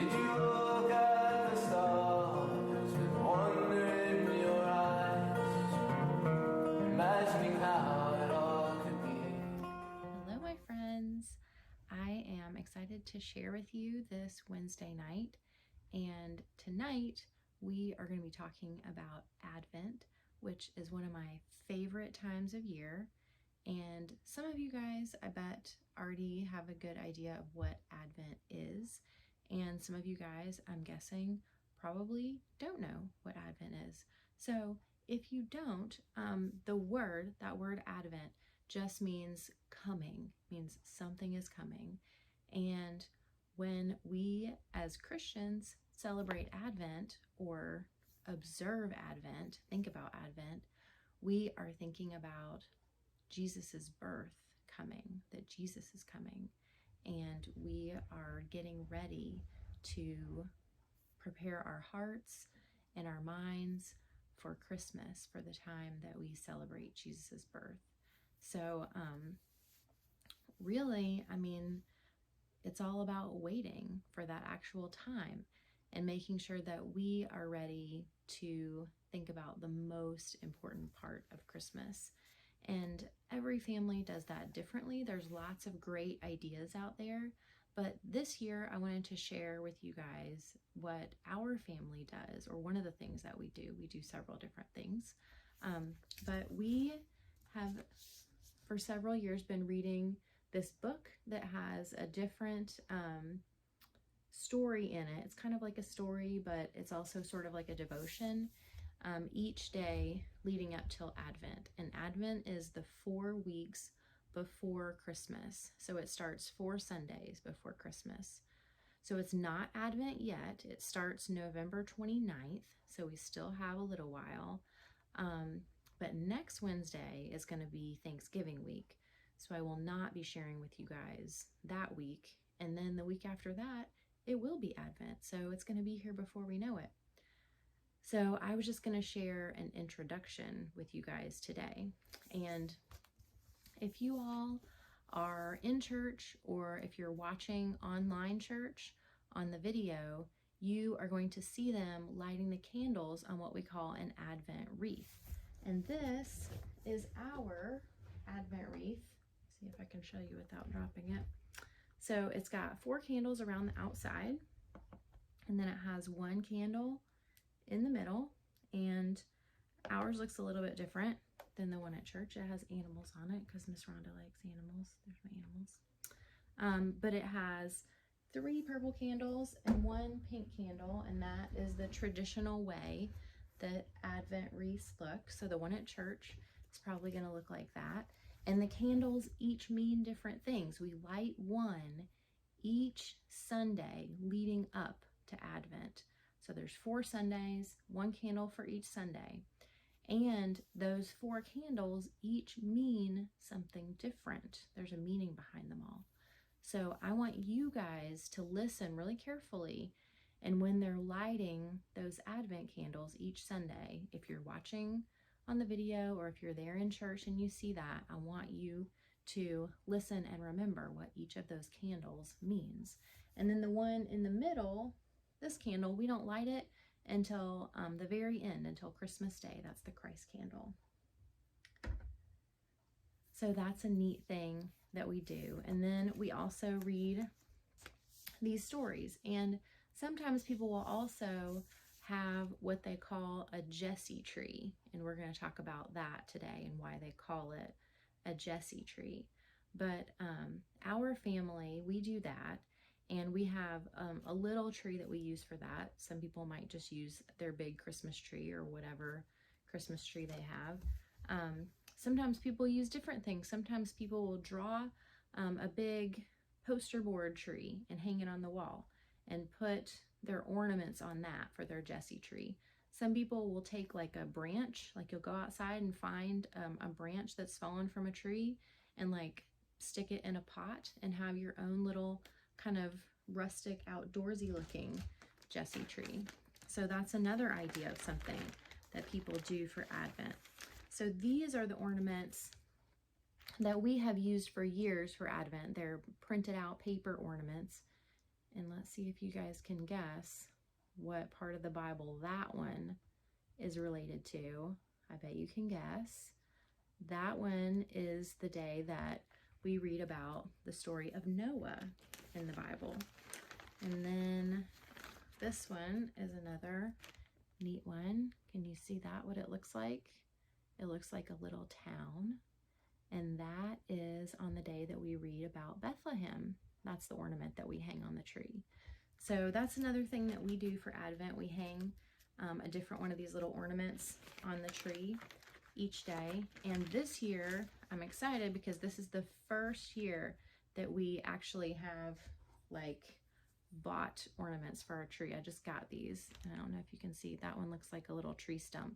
Did you look at the stars with wonder in your eyes, imagining how it all could be? Hello, my friends. I am excited to share with you this Wednesday night. And tonight we are going to be talking about Advent, which is one of my favorite times of year. And some of you guys, I bet, already have a good idea of what Advent is. And some of you guys, I'm guessing, probably don't know what Advent is. So if you don't, that word Advent just means coming, means something is coming. And when we as Christians celebrate Advent or observe Advent, think about Advent, we are thinking about Jesus's birth coming, that Jesus is coming, and we are getting ready to prepare our hearts and our minds for Christmas, for the time that we celebrate Jesus's birth. So, really, it's all about waiting for that actual time and making sure that we are ready to think about the most important part of Christmas. And every family does that differently. There's lots of great ideas out there. But this year, I wanted to share with you guys what our family does, or one of the things that we do. We do several different things. But we have, for several years, been reading this book that has a different story in it. It's kind of like a story, but it's also sort of like a devotion. Each day leading up till Advent. And Advent is the 4 weeks before Christmas. So it starts 4 Sundays before Christmas. So it's not Advent yet. It starts November 29th. So we still have a little while. But next Wednesday is going to be Thanksgiving week. So I will not be sharing with you guys that week. And then the week after that, it will be Advent. So it's going to be here before we know it. So I was just going to share an introduction with you guys today. And if you all are in church, or if you're watching online church on the video, you are going to see them lighting the candles on what we call an Advent wreath. And this is our Advent wreath. See if I can show you without dropping it. So it's got 4 candles around the outside, and then it has 1 candle in the middle, and ours looks a little bit different than the one at church. It has animals on it because Miss Rhonda likes animals. There's my animals. But it has 3 purple candles and 1 pink candle, and that is the traditional way that Advent wreaths look. So the one at church is probably going to look like that. And the candles each mean different things. We light one each Sunday leading up to Advent. So there's 4 Sundays, 1 candle for each Sunday. And those 4 candles each mean something different. There's a meaning behind them all. So I want you guys to listen really carefully. And when they're lighting those Advent candles each Sunday, if you're watching on the video or if you're there in church and you see that, I want you to listen and remember what each of those candles means. And then the one in the middle, this candle, we don't light it until the very end, until Christmas Day. That's the Christ candle. So that's a neat thing that we do. And then we also read these stories. And sometimes people will also have what they call a Jesse tree. And we're going to talk about that today and why they call it a Jesse tree. But our family, we do that. And we have a little tree that we use for that. Some people might just use their big Christmas tree or whatever Christmas tree they have. Sometimes people use different things. Sometimes people will draw a big poster board tree and hang it on the wall and put their ornaments on that for their Jesse tree. Some people will take like a branch, like you'll go outside and find a branch that's fallen from a tree and like stick it in a pot and have your own little kind of rustic, outdoorsy looking Jesse tree. So that's another idea of something that people do for Advent. So these are the ornaments that we have used for years for Advent. They're printed out paper ornaments. And let's see if you guys can guess what part of the Bible that one is related to. I bet you can guess. That one is the day that we read about the story of Noah in the Bible. And then this one is another neat one. Can you see that, what it looks like? It looks like a little town. And that is on the day that we read about Bethlehem. That's the ornament that we hang on the tree. So that's another thing that we do for Advent. We hang a different one of these little ornaments on the tree each day. And this year, I'm excited because this is the first year that we actually have like bought ornaments for our tree. I just got these. I don't know if you can see. That one looks like a little tree stump.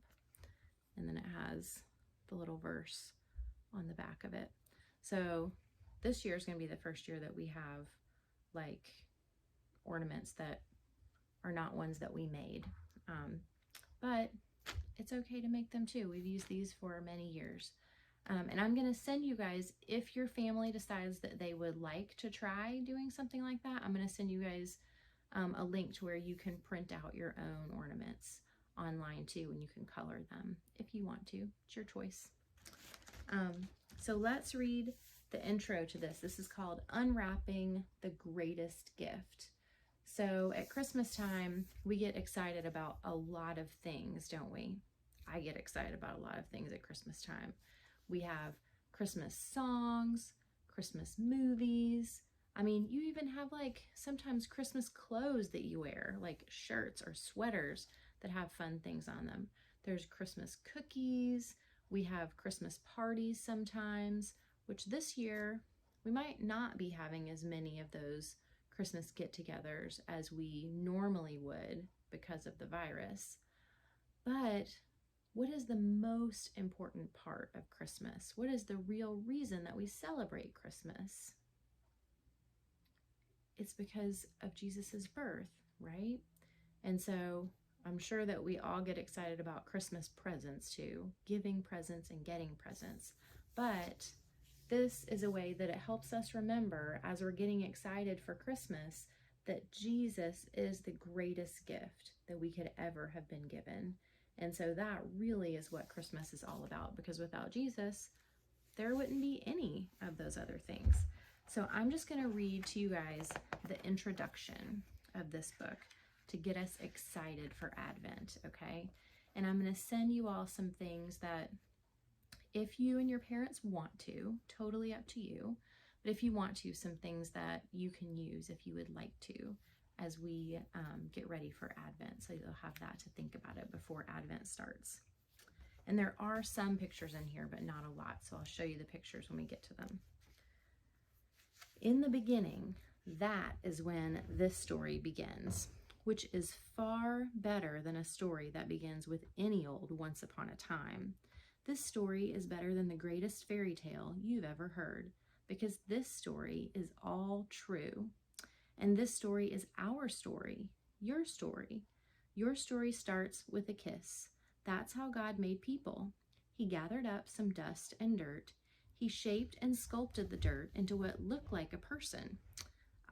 And then it has the little verse on the back of it. So this year is going to be the first year that we have like ornaments that are not ones that we made. But it's okay to make them too. We've used these for many years. And I'm going to send you guys, if your family decides that they would like to try doing something like that, I'm going to send you guys a link to where you can print out your own ornaments online too, and you can color them if you want to. It's your choice. So let's read the intro to this. This is called Unwrapping the Greatest Gift. So at Christmas time, we get excited about a lot of things, don't we? I get excited about a lot of things at Christmas time. We have Christmas songs, Christmas movies. I mean, you even have like sometimes Christmas clothes that you wear, like shirts or sweaters that have fun things on them. There's Christmas cookies. We have Christmas parties sometimes, which this year we might not be having as many of those Christmas get-togethers as we normally would because of the virus. But what is the most important part of Christmas? What is the real reason that we celebrate Christmas? It's because of Jesus's birth, right? And so I'm sure that we all get excited about Christmas presents too, giving presents and getting presents. But this is a way that it helps us remember as we're getting excited for Christmas that Jesus is the greatest gift that we could ever have been given. And so that really is what Christmas is all about, because without Jesus, there wouldn't be any of those other things. So I'm just going to read to you guys the introduction of this book to get us excited for Advent, okay? And I'm going to send you all some things that if you and your parents want to, totally up to you, but if you want to, some things that you can use if you would like to as we get ready for Advent. So you'll have that to think about it before Advent starts. And there are some pictures in here, but not a lot. So I'll show you the pictures when we get to them. In the beginning, that is when this story begins, which is far better than a story that begins with any old once upon a time. This story is better than the greatest fairy tale you've ever heard, because this story is all true. And this story is our story, your story. Your story starts with a kiss. That's how God made people. He gathered up some dust and dirt. He shaped and sculpted the dirt into what looked like a person.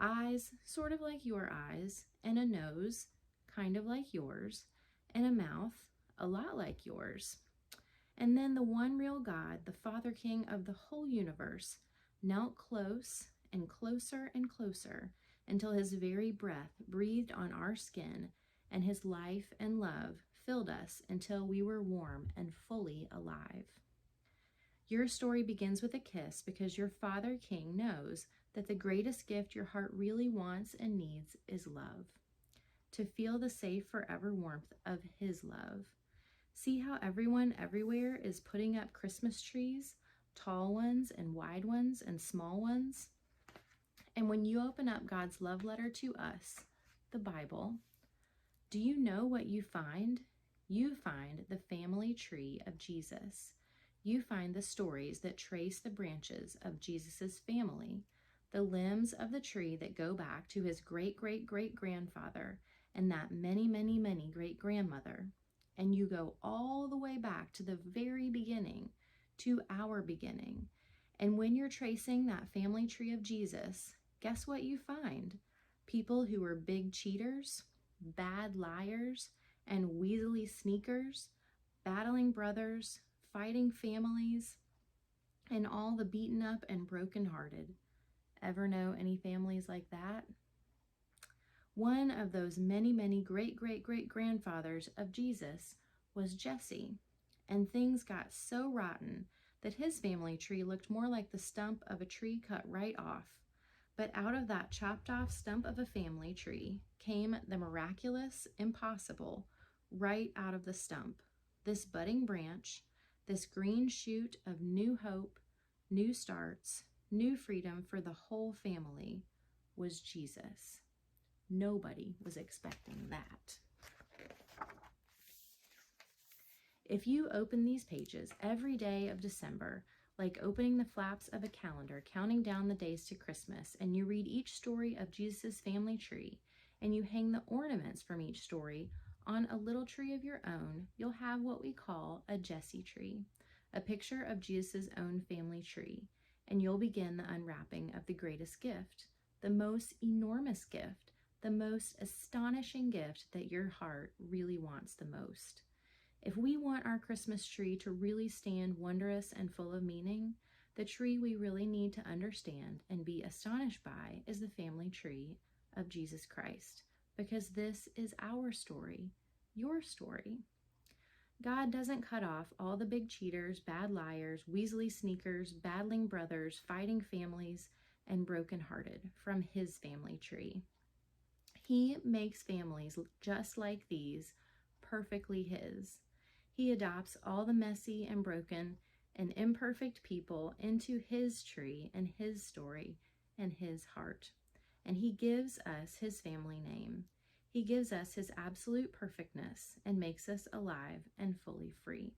Eyes, sort of like your eyes, and a nose, kind of like yours, and a mouth, a lot like yours. And then the one real God, the Father King of the whole universe, knelt close and closer and closer until his very breath breathed on our skin, and his life and love filled us until we were warm and fully alive. Your story begins with a kiss because your Father King knows that the greatest gift your heart really wants and needs is love. To feel the safe forever warmth of his love. See how everyone everywhere is putting up Christmas trees, tall ones and wide ones and small ones? And when you open up God's love letter to us, the Bible, do you know what you find? You find the family tree of Jesus. You find the stories that trace the branches of Jesus's family, the limbs of the tree that go back to his great-great-great-grandfather and that many, many, many great-grandmother. And you go all the way back to the very beginning, to our beginning. And when you're tracing that family tree of Jesus, guess what you find? People who were big cheaters, bad liars, and weaselly sneakers, battling brothers, fighting families, and all the beaten up and broken-hearted. Ever know any families like that? One of those many, many great-great-great-grandfathers of Jesus was Jesse, and things got so rotten that his family tree looked more like the stump of a tree cut right off. But out of that chopped off stump of a family tree came the miraculous impossible right out of the stump. This budding branch, this green shoot of new hope, new starts, new freedom for the whole family was Jesus. Nobody was expecting that. If you open these pages every day of December, like opening the flaps of a calendar, counting down the days to Christmas, and you read each story of Jesus' family tree, and you hang the ornaments from each story on a little tree of your own, you'll have what we call a Jesse tree, a picture of Jesus' own family tree, and you'll begin the unwrapping of the greatest gift, the most enormous gift, the most astonishing gift that your heart really wants the most. If we want our Christmas tree to really stand wondrous and full of meaning, the tree we really need to understand and be astonished by is the family tree of Jesus Christ, because this is our story, your story. God doesn't cut off all the big cheaters, bad liars, weaselly sneakers, battling brothers, fighting families, and brokenhearted from his family tree. He makes families just like these perfectly his. He adopts all the messy and broken and imperfect people into his tree and his story and his heart. And he gives us his family name. He gives us his absolute perfectness and makes us alive and fully free.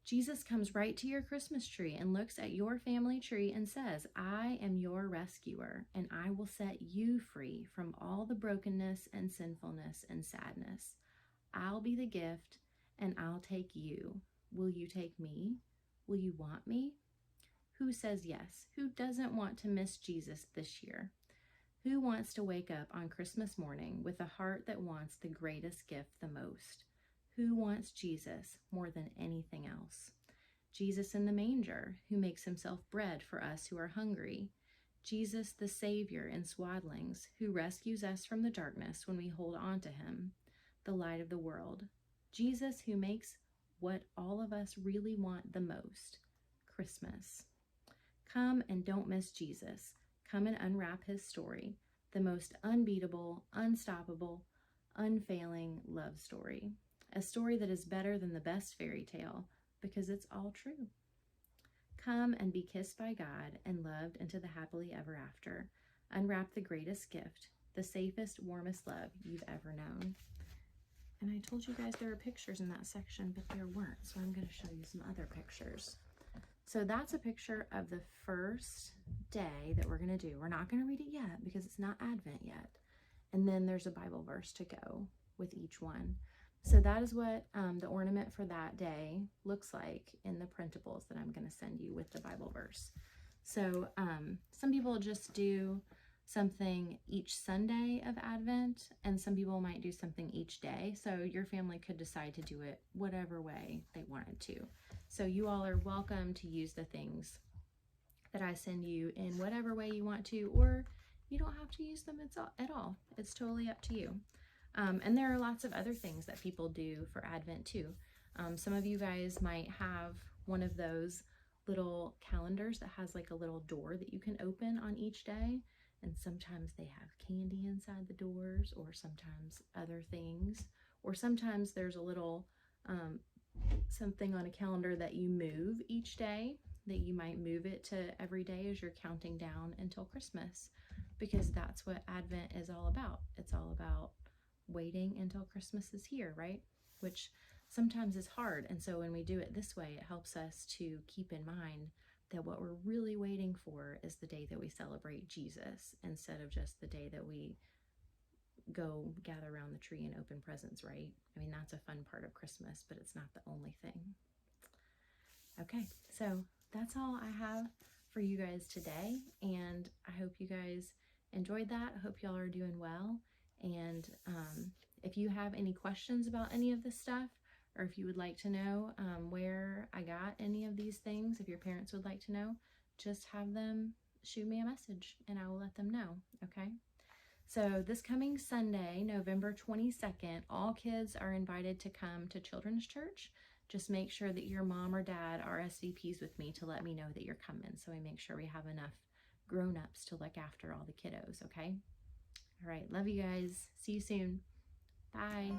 Jesus comes right to your Christmas tree and looks at your family tree and says, I am your rescuer, and I will set you free from all the brokenness and sinfulness and sadness. I'll be the gift, and I'll take you. Will you take me? Will you want me? Who says yes? Who doesn't want to miss Jesus this year? Who wants to wake up on Christmas morning with a heart that wants the greatest gift the most? Who wants Jesus more than anything else? Jesus in the manger, who makes himself bread for us who are hungry. Jesus the Savior in swaddlings, who rescues us from the darkness when we hold on to him, the light of the world. Jesus who makes what all of us really want the most, Christmas. Come and don't miss Jesus. Come and unwrap his story, the most unbeatable, unstoppable, unfailing love story. A story that is better than the best fairy tale because it's all true. Come and be kissed by God and loved into the happily ever after. Unwrap the greatest gift, the safest, warmest love you've ever known. And I told you guys there were pictures in that section, but there weren't, so I'm going to show you some other pictures. So that's a picture of the first day that we're going to do. We're not going to read it yet because it's not Advent yet. And then there's a Bible verse to go with each one. So that is what the ornament for that day looks like in the printables that I'm going to send you with the Bible verse. So some people just do something each Sunday of Advent, and some people might do something each day. So your family could decide to do it whatever way they wanted to. So you all are welcome to use the things that I send you in whatever way you want to, or you don't have to use them at all. It's totally up to you. And there are lots of other things that people do for Advent too. Some of you guys might have one of those little calendars that has like a little door that you can open on each day. And sometimes they have candy inside the doors, or sometimes other things. Or sometimes there's a little something on a calendar that you move each day, that you might move it to every day as you're counting down until Christmas, because that's what Advent is all about. It's all about waiting until Christmas is here, right? Which sometimes is hard. And so when we do it this way, it helps us to keep in mind that what we're really waiting for is the day that we celebrate Jesus, instead of just the day that we go gather around the tree and open presents, right? I mean, that's a fun part of Christmas, but it's not the only thing. Okay, so that's all I have for you guys today, and I hope you guys enjoyed that. I hope y'all are doing well. And if you have any questions about any of this stuff, or if you would like to know where I got any of these things, if your parents would like to know, just have them shoot me a message and I will let them know, okay? So this coming Sunday, November 22nd, all kids are invited to come to Children's Church. Just make sure that your mom or dad RSVPs with me to let me know that you're coming, so we make sure we have enough grown-ups to look after all the kiddos, okay? All right, love you guys. See you soon. Bye.